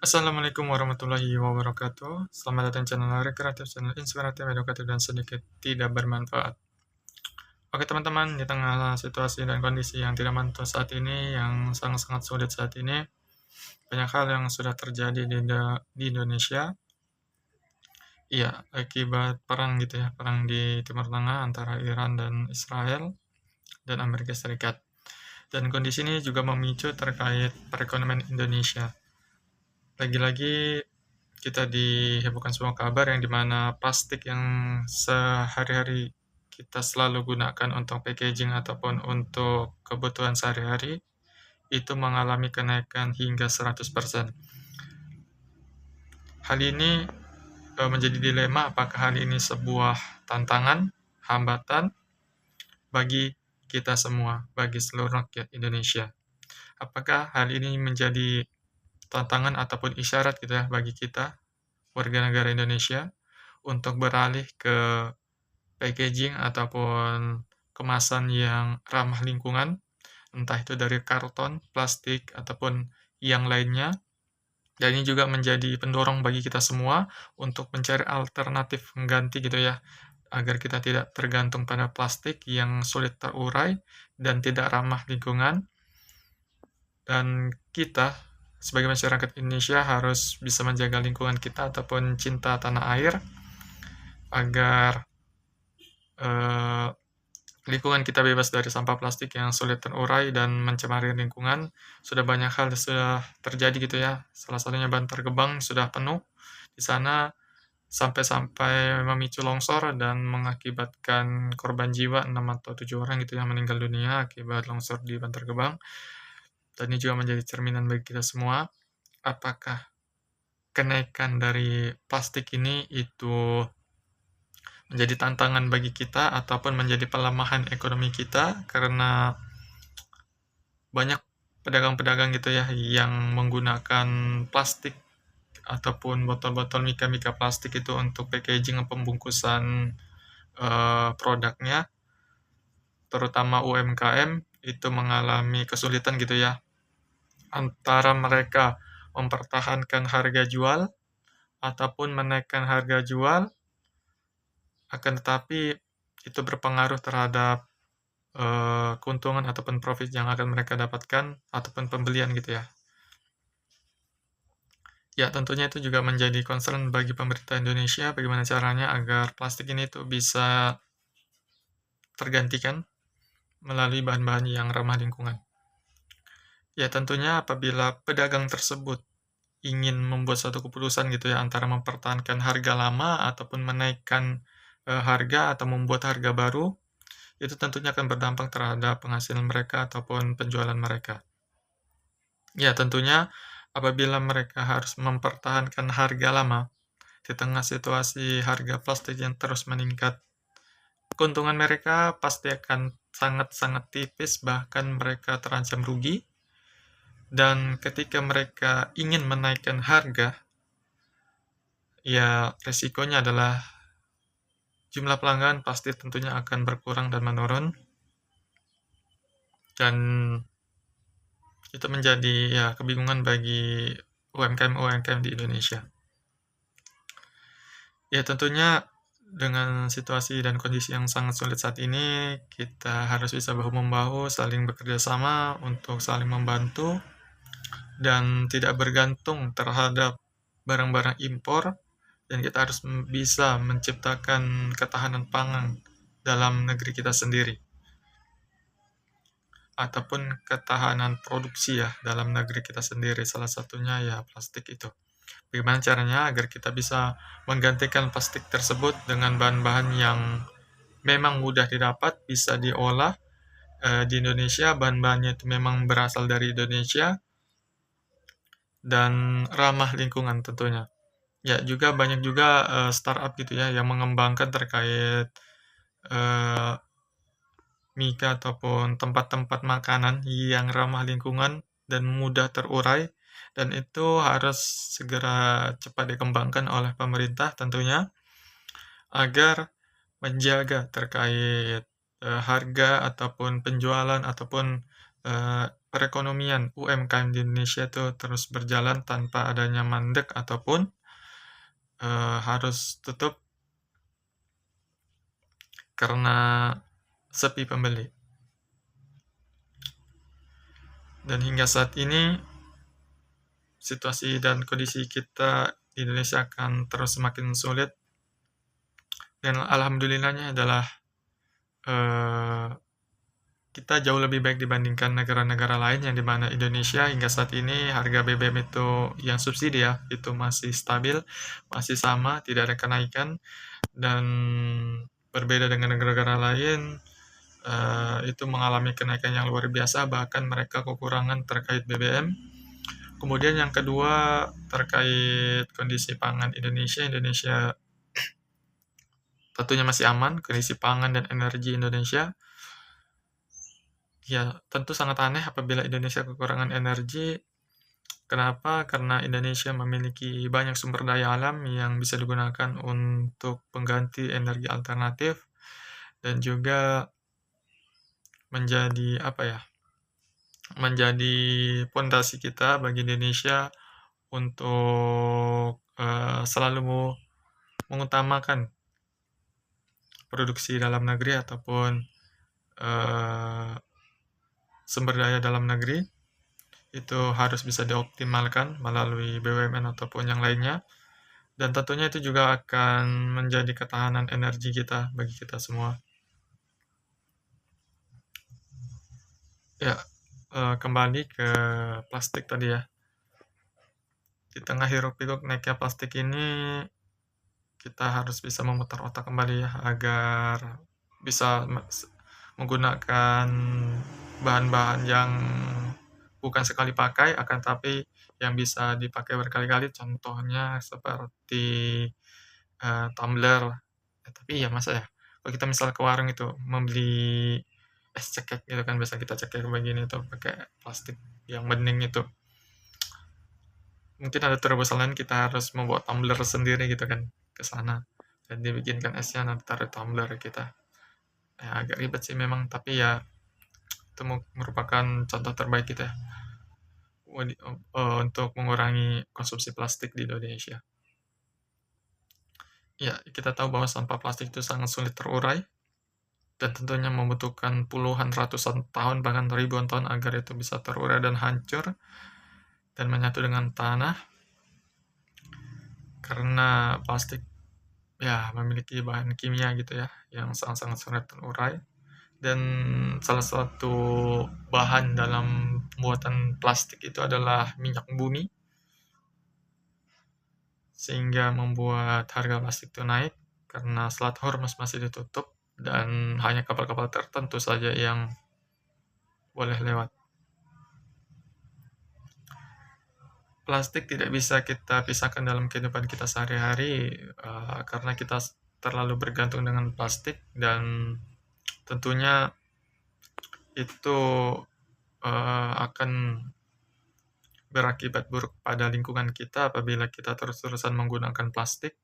Assalamualaikum warahmatullahi wabarakatuh. Selamat datang di channel rekreatif, channel inspiratif, edukatif, dan sedikit tidak bermanfaat. Oke teman-teman, di tengah situasi dan kondisi yang tidak menentu saat ini, yang sangat-sangat sulit saat ini, banyak hal yang sudah terjadi di Indonesia. Iya, akibat perang gitu ya, perang di Timur Tengah antara Iran dan Israel dan Amerika Serikat. Dan kondisi ini juga memicu terkait perekonomian Indonesia. Lagi-lagi kita dihebohkan sebuah kabar yang dimana plastik yang sehari-hari kita selalu gunakan untuk packaging ataupun untuk kebutuhan sehari-hari itu mengalami kenaikan hingga 100%. Hal ini menjadi dilema apakah hal ini sebuah tantangan, hambatan bagi kita semua, bagi seluruh rakyat Indonesia. Apakah hal ini menjadi tantangan ataupun isyarat gitu ya bagi kita warga negara Indonesia untuk beralih ke packaging ataupun kemasan yang ramah lingkungan, entah itu dari karton, plastik, ataupun yang lainnya. Dan ini juga menjadi pendorong bagi kita semua untuk mencari alternatif pengganti gitu ya, agar kita tidak tergantung pada plastik yang sulit terurai dan tidak ramah lingkungan. Dan kita sebagai masyarakat Indonesia harus bisa menjaga lingkungan kita ataupun cinta tanah air agar lingkungan kita bebas dari sampah plastik yang sulit terurai dan mencemari lingkungan. Sudah banyak hal sudah terjadi gitu ya. Salah satunya Bantar Gebang sudah penuh di sana sampai-sampai memicu longsor dan mengakibatkan korban jiwa 6 atau 7 orang gitu yang meninggal dunia akibat longsor di Bantar Gebang. Dan ini juga menjadi cerminan bagi kita semua. Apakah kenaikan dari plastik ini itu menjadi tantangan bagi kita ataupun menjadi pelemahan ekonomi kita karena banyak pedagang-pedagang gitu ya yang menggunakan plastik ataupun botol-botol mika-mika plastik itu untuk packaging pembungkusan produknya, terutama UMKM itu mengalami kesulitan gitu ya antara mereka mempertahankan harga jual ataupun menaikkan harga jual, akan tetapi itu berpengaruh terhadap keuntungan ataupun profit yang akan mereka dapatkan ataupun pembelian gitu ya. Ya, tentunya itu juga menjadi concern bagi pemerintah Indonesia bagaimana caranya agar plastik ini tuh bisa tergantikan melalui bahan-bahan yang ramah lingkungan. Ya, tentunya apabila pedagang tersebut ingin membuat suatu keputusan gitu ya antara mempertahankan harga lama ataupun menaikkan harga atau membuat harga baru, itu tentunya akan berdampak terhadap penghasilan mereka ataupun penjualan mereka. Ya, tentunya apabila mereka harus mempertahankan harga lama di tengah situasi harga plastik yang terus meningkat, keuntungan mereka pasti akan sangat-sangat tipis, bahkan mereka terancam rugi. Dan ketika mereka ingin menaikkan harga, ya resikonya adalah jumlah pelanggan pasti tentunya akan berkurang dan menurun. Dan itu menjadi ya kebingungan bagi UMKM di Indonesia. Ya tentunya dengan situasi dan kondisi yang sangat sulit saat ini, kita harus bisa bahu-membahu, saling bekerja sama untuk saling membantu dan tidak bergantung terhadap barang-barang impor, dan kita harus bisa menciptakan ketahanan pangan dalam negeri kita sendiri ataupun ketahanan produksi ya dalam negeri kita sendiri, salah satunya ya plastik itu. Bagaimana caranya agar kita bisa menggantikan plastik tersebut dengan bahan-bahan yang memang mudah didapat, bisa diolah di Indonesia, bahan-bahannya itu memang berasal dari Indonesia dan ramah lingkungan tentunya. Ya juga banyak juga startup gitu ya yang mengembangkan terkait mika ataupun tempat-tempat makanan yang ramah lingkungan dan mudah terurai, dan itu harus segera cepat dikembangkan oleh pemerintah tentunya agar menjaga terkait harga ataupun penjualan ataupun perekonomian UMKM di Indonesia itu terus berjalan tanpa adanya mandek ataupun harus tutup karena sepi pembeli. Dan hingga saat ini situasi dan kondisi kita di Indonesia akan terus semakin sulit, dan alhamdulillahnya adalah kita jauh lebih baik dibandingkan negara-negara lain, yang di mana Indonesia hingga saat ini harga BBM itu yang subsidi ya, itu masih stabil, masih sama, tidak ada kenaikan, dan berbeda dengan negara-negara lain, itu mengalami kenaikan yang luar biasa, bahkan mereka kekurangan terkait BBM. Kemudian yang kedua, terkait kondisi pangan Indonesia. Indonesia tentunya masih aman, kondisi pangan dan energi Indonesia. Ya, tentu sangat aneh apabila Indonesia kekurangan energi. Kenapa? Karena Indonesia memiliki banyak sumber daya alam yang bisa digunakan untuk pengganti energi alternatif, dan juga menjadi menjadi pondasi kita bagi Indonesia untuk selalu mengutamakan produksi dalam negeri ataupun sumber daya dalam negeri. Itu harus bisa dioptimalkan melalui BUMN ataupun yang lainnya, dan tentunya itu juga akan menjadi ketahanan energi kita bagi kita semua. Ya, kembali ke plastik tadi ya. Di tengah hiruk-pikuk naiknya plastik ini, kita harus bisa memutar otak kembali ya, agar bisa menggunakan bahan-bahan yang bukan sekali pakai, akan tapi yang bisa dipakai berkali-kali. Contohnya seperti tumbler. Tapi ya masa ya, kalau kita misal ke warung itu membeli es cekek gitu kan, biasa kita cekek begini tuh pakai plastik yang bening itu. Mungkin ada terobosan lain, kita harus membawa tumbler sendiri gitu kan ke sana, dan dibikinkan esnya, nanti taruh tumbler kita. Ya, agak ribet sih memang, tapi ya itu merupakan contoh terbaik kita untuk mengurangi konsumsi plastik di Indonesia. Ya, kita tahu bahwa sampah plastik itu sangat sulit terurai, dan tentunya membutuhkan puluhan, ratusan tahun, bahkan ribuan tahun agar itu bisa terurai dan hancur dan menyatu dengan tanah, karena plastik ya memiliki bahan kimia gitu ya yang sangat-sangat sulit terurai. Dan salah satu bahan dalam pembuatan plastik itu adalah minyak bumi, sehingga membuat harga plastik itu naik karena Selat Hormuz masih ditutup dan hanya kapal-kapal tertentu saja yang boleh lewat. Plastik tidak bisa kita pisahkan dalam kehidupan kita sehari-hari, karena kita terlalu bergantung dengan plastik, dan tentunya itu akan berakibat buruk pada lingkungan kita apabila kita terus-terusan menggunakan plastik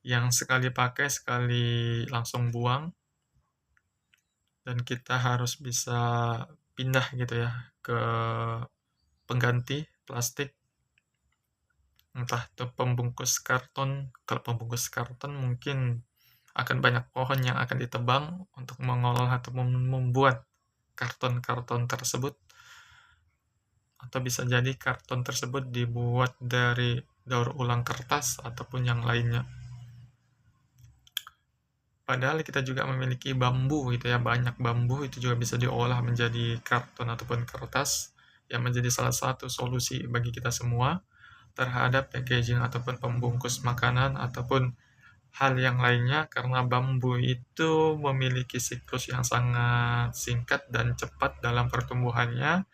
yang sekali pakai, sekali langsung buang, dan kita harus bisa pindah gitu ya ke pengganti plastik, entah itu pembungkus karton. Kalau pembungkus karton mungkin akan banyak pohon yang akan ditebang untuk mengolah atau membuat karton-karton tersebut, atau bisa jadi karton tersebut dibuat dari daur ulang kertas ataupun yang lainnya. Padahal kita juga memiliki bambu gitu ya, banyak bambu itu juga bisa diolah menjadi karton ataupun kertas, yang menjadi salah satu solusi bagi kita semua terhadap packaging ataupun pembungkus makanan ataupun hal yang lainnya, karena bambu itu memiliki siklus yang sangat singkat dan cepat dalam pertumbuhannya,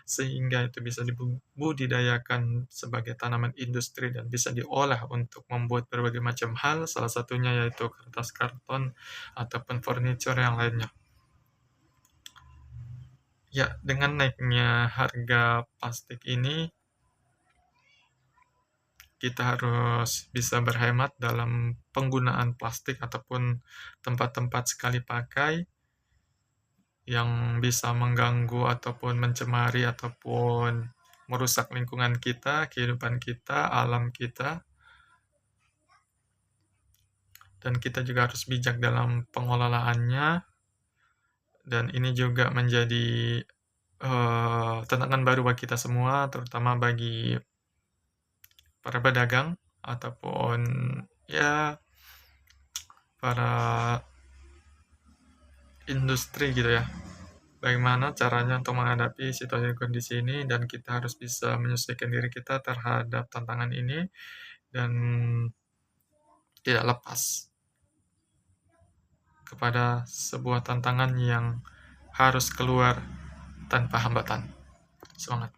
sehingga itu bisa dibudidayakan sebagai tanaman industri dan bisa diolah untuk membuat berbagai macam hal, salah satunya yaitu kertas karton ataupun furniture yang lainnya. Ya, dengan naiknya harga plastik ini, kita harus bisa berhemat dalam penggunaan plastik ataupun tempat-tempat sekali pakai, yang bisa mengganggu ataupun mencemari ataupun merusak lingkungan kita, kehidupan kita, alam kita. Dan kita juga harus bijak dalam pengelolaannya, dan ini juga menjadi tantangan baru bagi kita semua, terutama bagi para pedagang ataupun ya para industri gitu ya. Bagaimana caranya untuk menghadapi situasi kondisi ini, dan kita harus bisa menyesuaikan diri kita terhadap tantangan ini dan tidak lepas kepada sebuah tantangan yang harus keluar tanpa hambatan. Semangat!